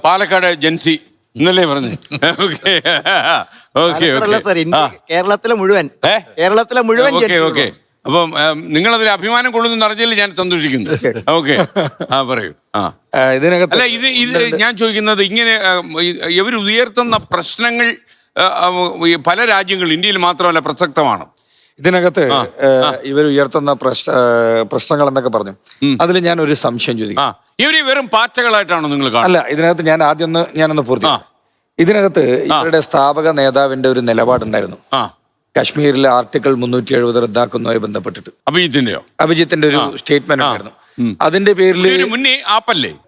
പാലക്കാട് ജൻസി ഇന്നല്ലേ പറഞ്ഞു. കേരളത്തിലെ മുഴുവൻ ഓക്കെ. അപ്പം നിങ്ങളതിൽ അഭിമാനം കൊള്ളുന്ന അറിഞ്ഞതിൽ ഞാൻ സന്തോഷിക്കുന്നു. ഓക്കെ, പറയൂ. ഇതിനകത്ത് അല്ല, ഇത് ഞാൻ ചോദിക്കുന്നത് ഇങ്ങനെ ഇവർ ഉയർത്തുന്ന പ്രശ്നങ്ങൾ പല രാജ്യങ്ങൾ, ഇന്ത്യയിൽ മാത്രമല്ല, പ്രസക്തമാണ്. ഇതിനകത്ത് ഇവർ ഉയർത്തുന്ന പ്രശ്നങ്ങൾ എന്നൊക്കെ പറഞ്ഞു. അതിൽ ഞാൻ ഒരു സംശയം ചോദിക്കും. ഇവര് വെറും പാറ്റകളായിട്ടാണോ നിങ്ങൾ കാണുന്നത്? അല്ല, ഇതിനകത്ത് ഞാനൊന്ന് പൂർത്തിയാക്കാം. ഇതിനകത്ത് ഇവരുടെ സ്ഥാപക നേതാവിന്റെ ഒരു നിലപാടുണ്ടായിരുന്നു. കാശ്മീരിലെ ആർട്ടിക്കിൾ 370 റദ്ദാക്കുന്നതുമായി ബന്ധപ്പെട്ടിട്ട് അഭിജിത്തിന്റെ ഒരു സ്റ്റേറ്റ്മെന്റ് ഉണ്ടായിരുന്നു. അതിന്റെ പേരിൽ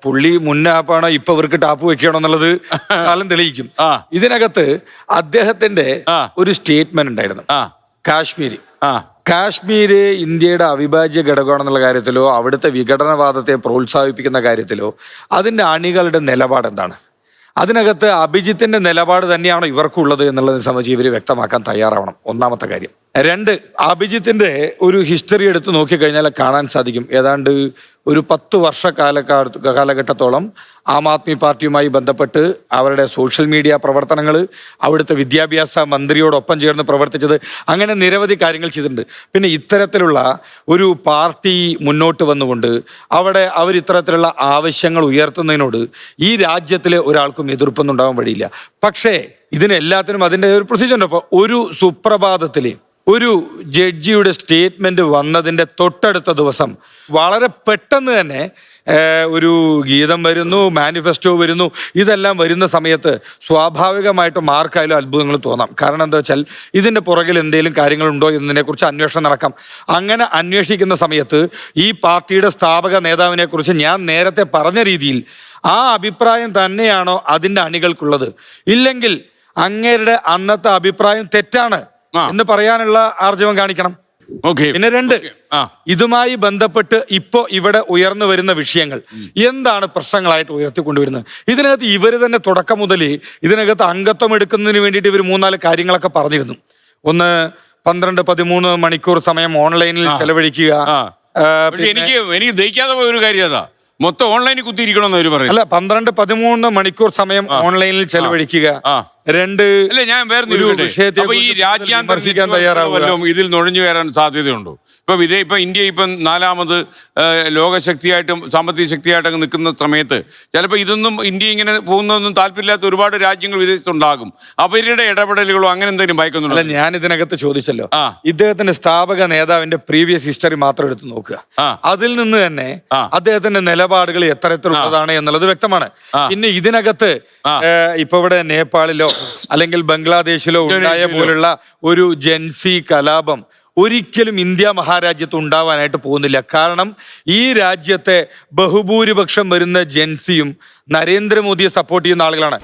പുള്ളി മുന്നേ ആപ്പാണോ ഇപ്പൊ ഇവർക്ക് ടാപ്പ് വെക്കണോ എന്നുള്ളത് കാലം തെളിയിക്കും. ഇതിനകത്ത് അദ്ദേഹത്തിന്റെ ഒരു സ്റ്റേറ്റ്മെന്റ് ഉണ്ടായിരുന്നു. കാശ്മീര് ഇന്ത്യയുടെ അവിഭാജ്യ ഘടകമാണെന്നുള്ള കാര്യത്തിലോ അവിടുത്തെ വിഘടനവാദത്തെ പ്രോത്സാഹിപ്പിക്കുന്ന കാര്യത്തിലോ അതിന്റെ അണികളുടെ നിലപാട് എന്താണ്? അതിനകത്ത് അഭിജിത്തിന്റെ നിലപാട് തന്നെയാണോ ഇവർക്കുള്ളത് എന്നുള്ളതിനെ സംബന്ധിച്ച് ഇവർ വ്യക്തമാക്കാൻ തയ്യാറാവണം. ഒന്നാമത്തെ കാര്യം. 2, അഭിജിത്തിന്റെ ഒരു ഹിസ്റ്ററി എടുത്ത് നോക്കിക്കഴിഞ്ഞാൽ കാണാൻ സാധിക്കും. ഏതാണ്ട് ഒരു 10 വർഷ കാലഘട്ടത്തോളം ആം ആദ്മി പാർട്ടിയുമായി ബന്ധപ്പെട്ട് അവരുടെ സോഷ്യൽ മീഡിയ പ്രവർത്തനങ്ങൾ, അവിടുത്തെ വിദ്യാഭ്യാസ മന്ത്രിയോടൊപ്പം ചേർന്ന് പ്രവർത്തിച്ചത്, അങ്ങനെ നിരവധി കാര്യങ്ങൾ ചെയ്തിട്ടുണ്ട്. പിന്നെ ഇത്തരത്തിലുള്ള ഒരു പാർട്ടി മുന്നോട്ട് വന്നുകൊണ്ട് അവർ ഇത്തരത്തിലുള്ള ആവശ്യങ്ങൾ ഉയർത്തുന്നതിനോട് ഈ രാജ്യത്തിലെ ഒരാൾക്കും എതിർപ്പൊന്നും ഉണ്ടാവാൻ വഴിയില്ല. പക്ഷേ ഇതിനെല്ലാത്തിനും അതിൻ്റെ ഒരു പ്രൊസീജിയർ ഉണ്ട്. അപ്പോൾ ഒരു സുപ്രഭാതത്തിൽ ഒരു ജഡ്ജിയുടെ സ്റ്റേറ്റ്മെന്റ് വന്നതിൻ്റെ തൊട്ടടുത്ത ദിവസം വളരെ പെട്ടെന്ന് തന്നെ ഒരു ഗീതം വരുന്നു, മാനിഫെസ്റ്റോ വരുന്നു. ഇതെല്ലാം വരുന്ന സമയത്ത് സ്വാഭാവികമായിട്ടും ആർക്കായാലും അത്ഭുതങ്ങൾ തോന്നാം. കാരണം എന്താ വെച്ചാൽ ഇതിൻ്റെ പുറകിൽ എന്തെങ്കിലും കാര്യങ്ങളുണ്ടോ എന്നതിനെക്കുറിച്ച് അന്വേഷണം നടക്കാം. അങ്ങനെ അന്വേഷിക്കുന്ന സമയത്ത് ഈ പാർട്ടിയുടെ സ്ഥാപക നേതാവിനെ കുറിച്ച് ഞാൻ നേരത്തെ പറഞ്ഞ രീതിയിൽ ആ അഭിപ്രായം തന്നെയാണോ അതിൻ്റെ അണികൾക്കുള്ളത്? ഇല്ലെങ്കിൽ അങ്ങേരുടെ അന്നത്തെ അഭിപ്രായം തെറ്റാണ് എന്ന് പറയാനുള്ള ആർജവം കാണിക്കണം. പിന്നെ 2, ഇതുമായി ബന്ധപ്പെട്ട് ഇപ്പോ ഇവിടെ ഉയർന്നു വരുന്ന വിഷയങ്ങൾ എന്താണ് പ്രശ്നങ്ങളായിട്ട് ഉയർത്തിക്കൊണ്ടുവരുന്നത്? ഇതിനകത്ത് ഇവര് തന്നെ തുടക്കം മുതൽ ഇതിനകത്ത് അംഗത്വം എടുക്കുന്നതിന് വേണ്ടിയിട്ട് ഇവർ 3-4 കാര്യങ്ങളൊക്കെ പറഞ്ഞിരുന്നു. ഒന്ന് 12-13 മണിക്കൂർ സമയം ഓൺലൈനിൽ ചെലവഴിക്കുക. എനിക്ക് ദഹിക്കാതെ പോയ ഒരു കാര്യം അതാ, മൊത്തം ഓൺലൈനിൽ കുത്തിയിരിക്കണമെന്ന് അവർ പറയും. അല്ല, 12-13 മണിക്കൂർ സമയം ഓൺലൈനിൽ ചെലവഴിക്കുക. 2, ഞാൻ വേറെ വിഷയത്തെ ഈ രാജ്യാന്തര ഇതിൽ നുഴഞ്ഞു കയറാൻ സാധ്യതയുണ്ടോ? ഇപ്പൊ ഇന്ത്യ ഇപ്പം 4ാമത് ലോകശക്തിയായിട്ടും സാമ്പത്തിക ശക്തിയായിട്ടൊക്കെ നിൽക്കുന്ന സമയത്ത് ചിലപ്പോൾ ഇതൊന്നും ഇന്ത്യ ഇങ്ങനെ പോകുന്നതൊന്നും താല്പര്യമില്ലാത്ത ഒരുപാട് രാജ്യങ്ങൾ വിദേശത്തുണ്ടാകും. അവരുടെ ഇടപെടലുകളോ അങ്ങനെ എന്തെങ്കിലും ഭയക്കുന്നുണ്ടോ? അല്ല, ഞാൻ ഇതിനകത്ത് ചോദിച്ചല്ലോ, ഇദ്ദേഹത്തിന്റെ സ്ഥാപക നേതാവിന്റെ പ്രീവിയസ് ഹിസ്റ്ററി മാത്രം എടുത്ത് നോക്കുക. അതിൽ നിന്ന് തന്നെ അദ്ദേഹത്തിന്റെ നിലപാടുകൾ എത്തരത്തിലുള്ളതാണ് എന്നുള്ളത് വ്യക്തമാണ്. പിന്നെ ഇതിനകത്ത് ഇപ്പൊ ഇവിടെ നേപ്പാളിലോ അല്ലെങ്കിൽ ബംഗ്ലാദേശിലോ ഉണ്ടായ പോലുള്ള ഒരു ജൻസി കലാപം ഒരിക്കലും ഇന്ത്യ മഹാരാജ്യത്ത് ഉണ്ടാവാനായിട്ട് പോകുന്നില്ല. കാരണം ഈ രാജ്യത്തെ ബഹുഭൂരിപക്ഷം വരുന്ന ജൻസിയും നരേന്ദ്രമോദിയെ സപ്പോർട്ട് ചെയ്യുന്ന ആളുകളാണ്.